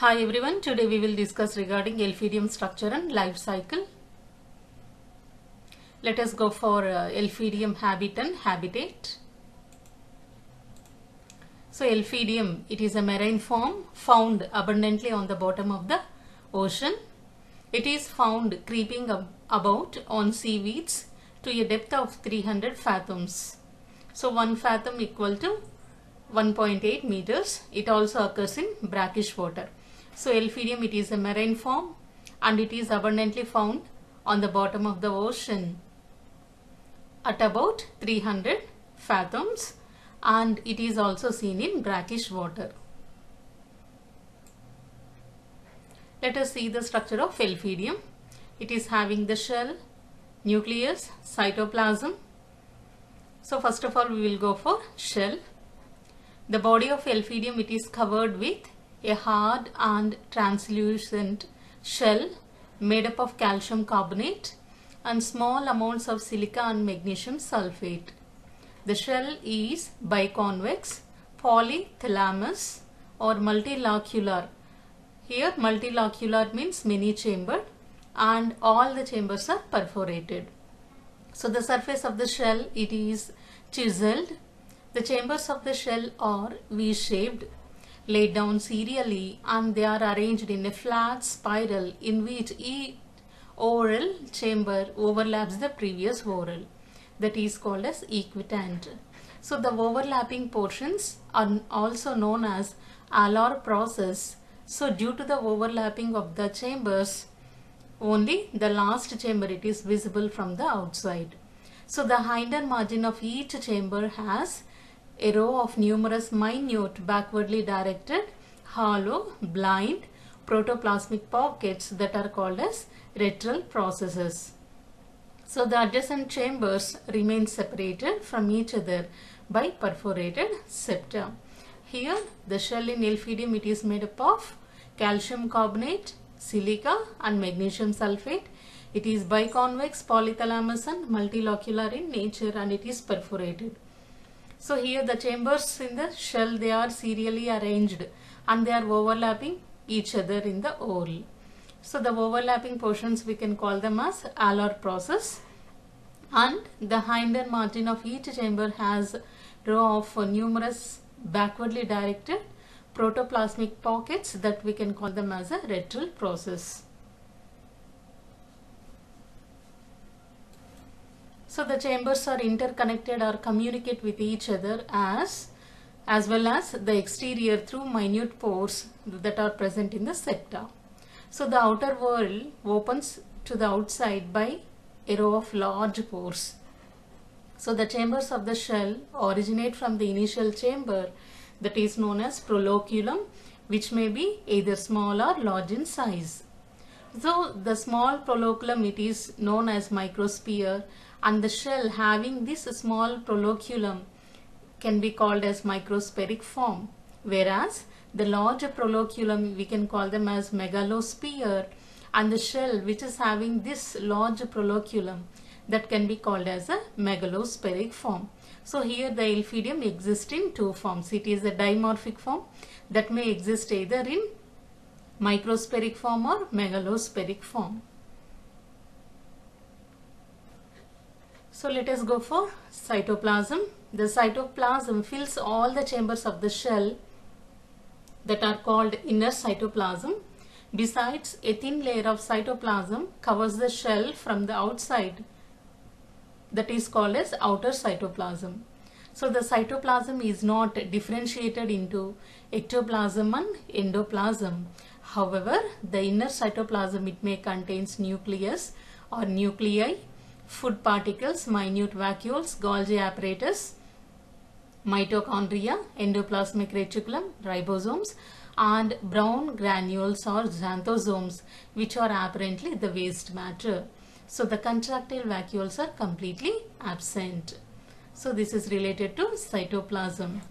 Hi everyone, today we will discuss regarding Elphidium structure and life cycle. Let us go for Elphidium habit and habitat. So Elphidium, it is a marine form found abundantly on the bottom of the ocean. It is found creeping about on seaweeds to a depth of 300 fathoms. So 1 fathom equal to 1.8 meters. It also occurs in brackish water. So Elphidium, it is a marine form and it is abundantly found on the bottom of the ocean at about 300 fathoms, and it is also seen in brackish water. Let us see the structure of Elphidium. It is having the shell, nucleus, cytoplasm. So first of all we will go for shell. The body of Elphidium, it is covered with a hard and translucent shell made up of calcium carbonate and small amounts of silica and magnesium sulfate. The shell is biconvex, polythalamus or multilocular. Here multilocular means many chambered and all the chambers are perforated. So the surface of the shell, it is chiseled. The chambers of the shell are V-shaped, laid down serially, and they are arranged in a flat spiral in which each oral chamber overlaps the previous oral. That is called as equitant. So the overlapping portions are also known as alar process. So due to the overlapping of the chambers, only the last chamber it is visible from the outside. So the hinder margin of each chamber has a row of numerous minute backwardly directed, hollow, blind, protoplasmic pockets that are called as retral processes. So the adjacent chambers remain separated from each other by perforated septa. Here the shell in Elphidium, it is made up of calcium carbonate, silica and magnesium sulfate. It is biconvex, polythalamus and multilocular in nature, and it is perforated. So here the chambers in the shell, they are serially arranged and they are overlapping each other in the whole. So the overlapping portions, we can call them as alar process, and the hinder margin of each chamber has row of numerous backwardly directed protoplasmic pockets that we can call them as a retral process. So the chambers are interconnected or communicate with each other as well as the exterior through minute pores that are present in the septa. So the outer world opens to the outside by a row of large pores. So the chambers of the shell originate from the initial chamber that is known as proloculum, which may be either small or large in size. So the small proloculum, it is known as microsphere, and the shell having this small proloculum can be called as microspheric form, whereas the large proloculum, we can call them as megalosphere, and the shell which is having this large proloculum, that can be called as a megalospheric form. So here the Elphidium exists in two forms. It is a dimorphic form that may exist either in microspheric form or megalospheric form. So let us go for cytoplasm. The cytoplasm fills all the chambers of the shell that are called inner cytoplasm. Besides, a thin layer of cytoplasm covers the shell from the outside, that is called as outer cytoplasm. So the cytoplasm is not differentiated into ectoplasm and endoplasm. However, the inner cytoplasm, it may contains nucleus or nuclei, food particles, minute vacuoles, Golgi apparatus, mitochondria, endoplasmic reticulum, ribosomes, and brown granules or xanthosomes, which are apparently the waste matter. So the contractile vacuoles are completely absent. So this is related to cytoplasm.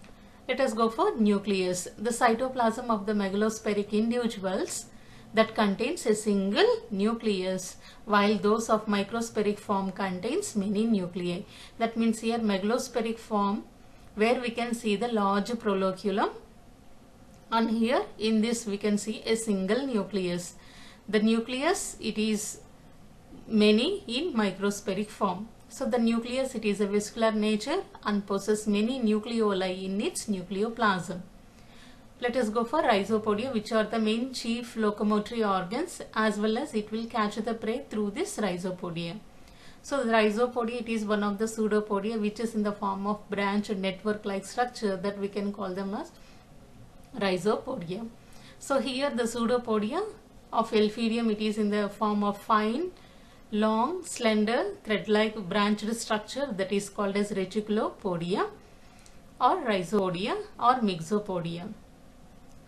Let us go for nucleus. The cytoplasm of the megalospheric individuals, that contains a single nucleus, while those of microspheric form contains many nuclei. That means here megalospheric form, where we can see the large proloculum And here in this we can see a single nucleus. The nucleus, it is many in microspheric form. So the nucleus, it is a vascular nature and possesses many nucleoli in its nucleoplasm. Let us go for rhizopodia, which are the main chief locomotory organs, as well as it will catch the prey through this rhizopodia. So the rhizopodia, it is one of the pseudopodia which is in the form of branch network like structure that we can call them as rhizopodia. So here the pseudopodia of Elphidium, it is in the form of fine, long, slender, thread-like branched structure that is called as reticulopodia or rhizopodia or myxopodia.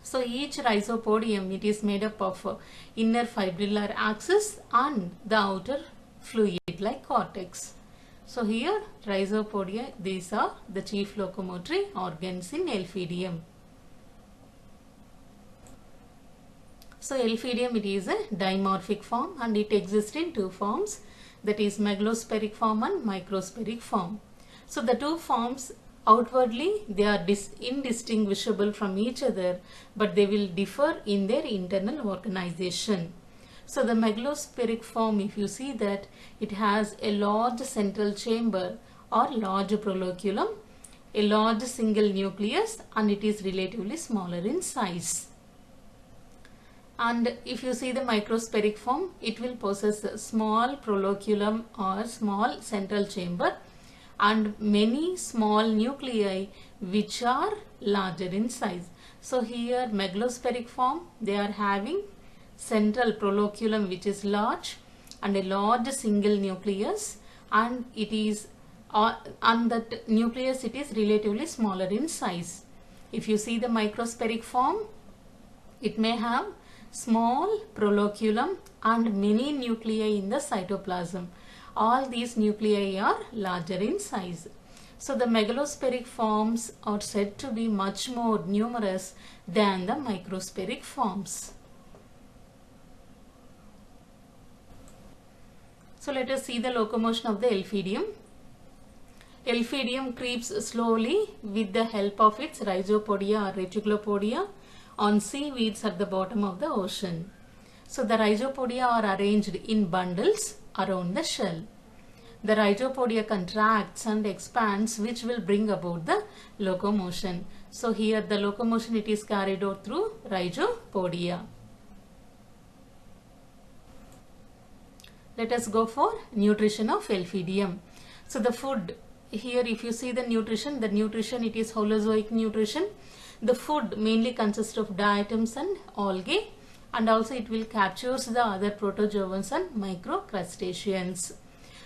So each rhizopodium, it is made up of inner fibrillar axis and the outer fluid-like cortex. So here rhizopodia, these are the chief locomotory organs in Elphidium. So Elphidium, it is a dimorphic form and it exists in two forms, that is megalospheric form and microspheric form. So the two forms, outwardly they are indistinguishable from each other, but they will differ in their internal organization. So the megalospheric form, if you see that, it has a large central chamber or large proloculum, a large single nucleus, and it is relatively smaller in size. And if you see the microspheric form, it will possess a small proloculum or small central chamber and many small nuclei which are larger in size. So here megalospheric form, they are having central proloculum which is large and a large single nucleus, and it is and that nucleus, it is relatively smaller in size. If you see the microspheric form, it may have small proloculum and many nuclei in the cytoplasm. All these nuclei are larger in size. So the megalospheric forms are said to be much more numerous than the microspheric forms. So let us see the locomotion of the Elphidium. Elphidium creeps slowly with the help of its rhizopodia or reticulopodia on seaweeds at the bottom of the ocean. So the rhizopodia are arranged in bundles around the shell. The rhizopodia contracts and expands, which will bring about the locomotion. So here the locomotion, it is carried out through rhizopodia. Let us go for nutrition of Elphidium. So the food, here if you see the nutrition it is Holozoic nutrition. The food mainly consists of diatoms and algae, and also it will captures the other protozoans and microcrustaceans.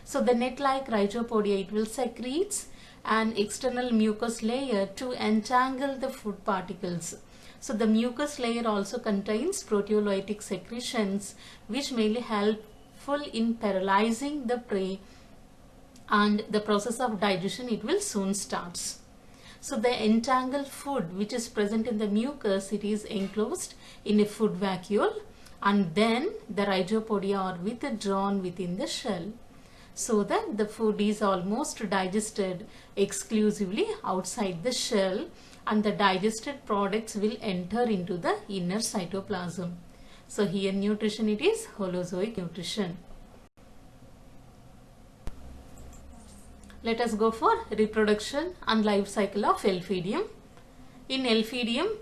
So the net-like rhizopodia, it will secretes an external mucus layer to entangle the food particles. So the mucus layer also contains proteolytic secretions which mainly helpful in paralyzing the prey, and the process of digestion, it will soon starts. So the entangled food which is present in the mucus, it is enclosed in a food vacuole, and then the rhizopodia are withdrawn within the shell, so that the food is almost digested exclusively outside the shell, and the digested products will enter into the inner cytoplasm. So here nutrition, it is Holozoic nutrition. Let us go for reproduction and life cycle of Elphidium. In Elphidium,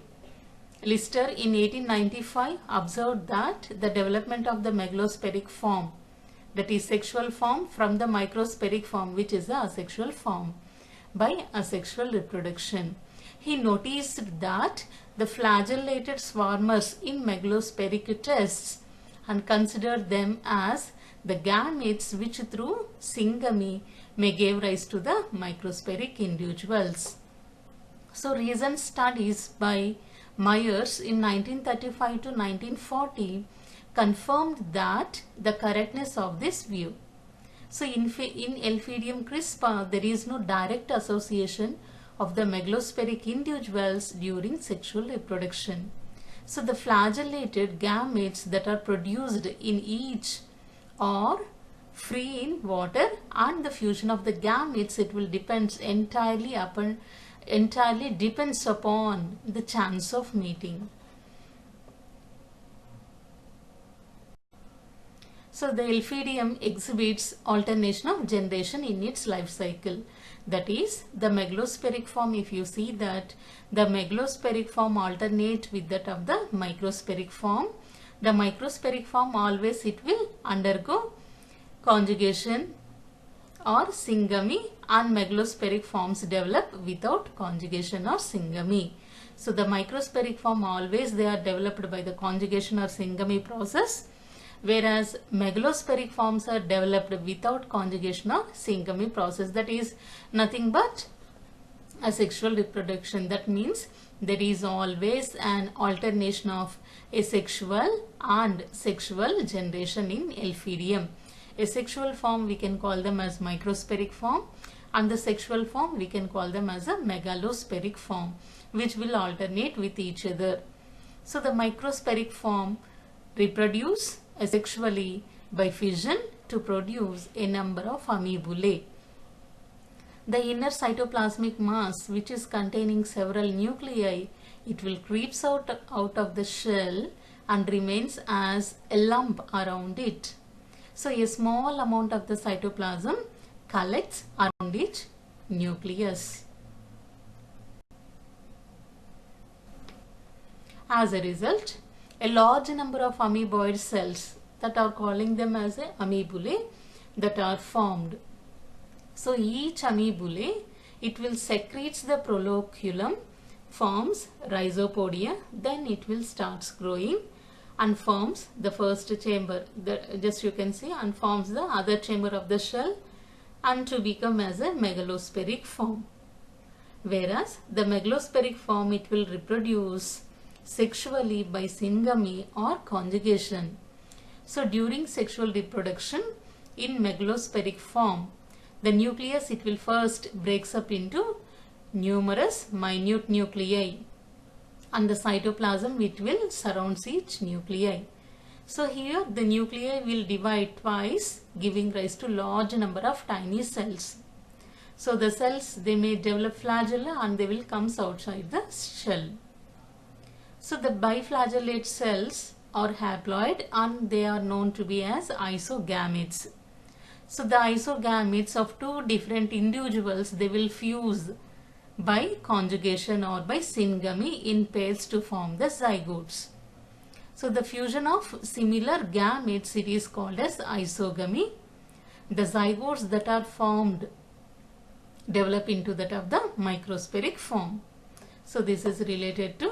Lister in 1895 observed that the development of the megalospheric form, that is sexual form, from the microspheric form, which is the asexual form, by asexual reproduction. He noticed that the flagellated swarmers in megalospheric tests and considered them as the gametes which through syngamy may give rise to the microspheric individuals. So recent studies by Myers in 1935 to 1940 confirmed that the correctness of this view. So in Elphidium crispa, there is no direct association of the megalospheric individuals during sexual reproduction. So the flagellated gametes that are produced in each are free in water, and the fusion of the gametes, it will depend entirely upon entirely depends upon the chance of meeting. So the Elphidium exhibits alternation of generation in its life cycle. That is, the megalospheric form, if you see that the megalospheric form alternate with that of the microspheric form. The microspheric form always it will undergo conjugation or syngamy, and megalospheric forms develop without conjugation or syngamy. So the microspheric form always they are developed by the conjugation or syngamy process, whereas megalospheric forms are developed without conjugation or syngamy process. That is nothing but asexual reproduction. That means there is always an alternation of asexual and sexual generation in Elphidium. Asexual form we can call them as microspheric form, and the sexual form we can call them as a megalospheric form, which will alternate with each other. So the microspheric form reproduce asexually by fission to produce a number of amoebulae. The inner cytoplasmic mass, which is containing several nuclei, it will creeps out of the shell and remains as a lump around it. So a small amount of the cytoplasm collects around each nucleus. As a result, a large number of amoeboid cells, that are calling them as a amoebulae, that are formed. So each amoebulae, it will secretes the proloculum, forms rhizopodia, then it will starts growing and forms the first chamber, just you can see, and forms the other chamber of the shell, and to become as a megalospheric form. Whereas the megalospheric form, it will reproduce sexually by syngamy or conjugation. So during sexual reproduction in megalospheric form, the nucleus, it will first breaks up into numerous minute nuclei, and the cytoplasm, it will surrounds each nuclei. So here the nuclei will divide twice, giving rise to large number of tiny cells. So the cells, they may develop flagella and they will comes outside the shell. So the biflagellate cells are haploid and they are known to be as isogametes. So the isogametes of two different individuals, they will fuse by conjugation or by syngamy in pairs to form the zygotes. So the fusion of similar gametes, it is called as isogamy. The zygotes that are formed develop into that of the microspheric form. So this is related to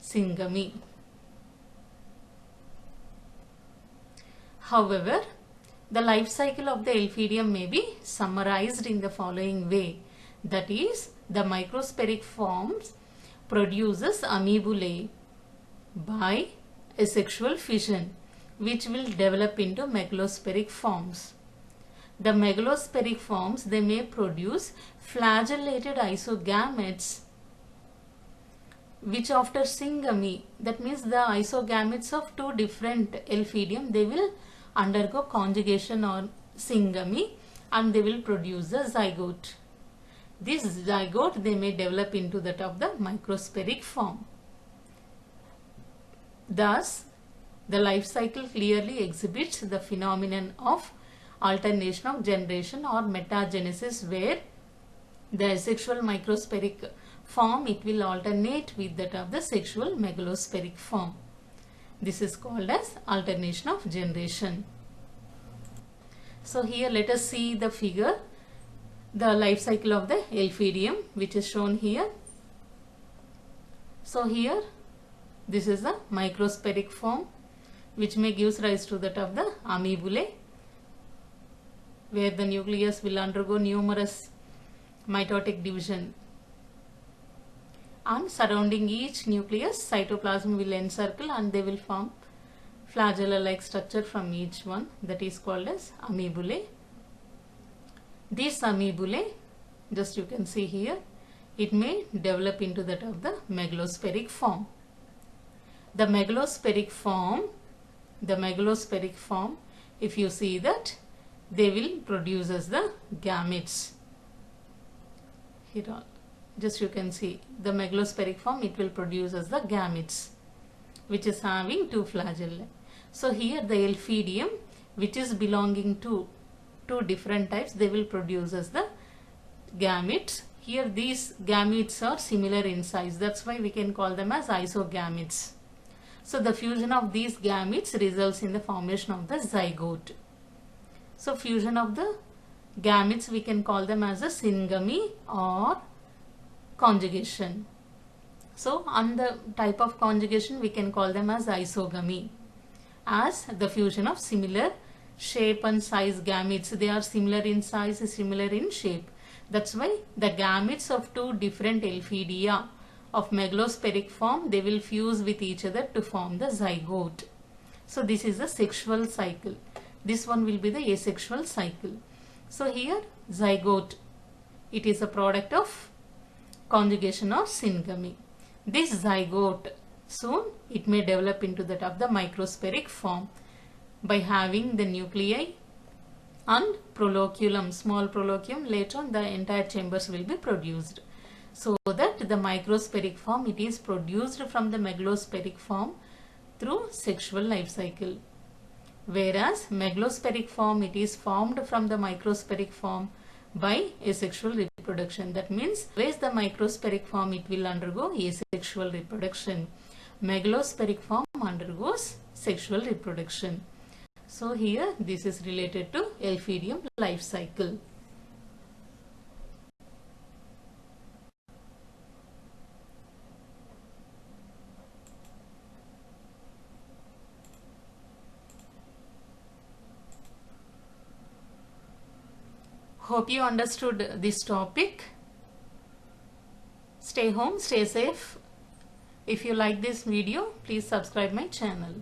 syngamy. However, the life cycle of the Elphidium may be summarized in the following way. That is, the microspheric forms produces amoebulae by asexual fission, which will develop into megalospheric forms. The megalospheric forms, they may produce flagellated isogametes, which after syngamy, that means the isogametes of two different Elphidium, they will undergo conjugation or syngamy and they will produce a zygote. This zygote, they may develop into that of the microspheric form. Thus, the life cycle clearly exhibits the phenomenon of alternation of generation or metagenesis, where the asexual microspheric form, it will alternate with that of the sexual megalospheric form. This is called as alternation of generation. So here let us see the figure, the life cycle of the Elphidium, which is shown here. So here this is the microspheric form, which may gives rise to that of the amoebulae, where the nucleus will undergo numerous mitotic division, and surrounding each nucleus cytoplasm will encircle and they will form flagella-like structure from each one, that is called as amoebulae. These amoebulae, just you can see here, it may develop into that of the megalospheric form. The megalospheric form, if you see that, they will produce as the gametes. Here all just you can see the megalospheric form, it will produce as the gametes, which is having two flagellae. So here the Elphidium, which is belonging to two different types, they will produce as the gametes. Here these gametes are similar in size, that's why we can call them as isogametes. So the fusion of these gametes results in the formation of the zygote. So fusion of the gametes, we can call them as a syngamy or conjugation. So on the type of conjugation, we can call them as isogamy, as the fusion of similar shape and size gametes. They are similar in size, similar in shape. That's why the gametes of two different Elphidia of megalospheric form, they will fuse with each other to form the zygote. So this is the sexual cycle. This one will be the asexual cycle. So here zygote, it is a product of conjugation or syngamy. This zygote, soon it may develop into that of the microspheric form by having the nuclei and proloculum, small proloculum. Later on the entire chambers will be produced. So that the microspheric form, it is produced from the megalospheric form through sexual life cycle. Whereas megalospheric form, it is formed from the microspheric form by asexual reproduction. That means whereas the microspheric form, it will undergo asexual reproduction. Megalospheric form undergoes sexual reproduction. So here this is related to Elphidium life cycle. Hope you understood this topic. Stay home, stay safe. If you like this video, please subscribe my channel.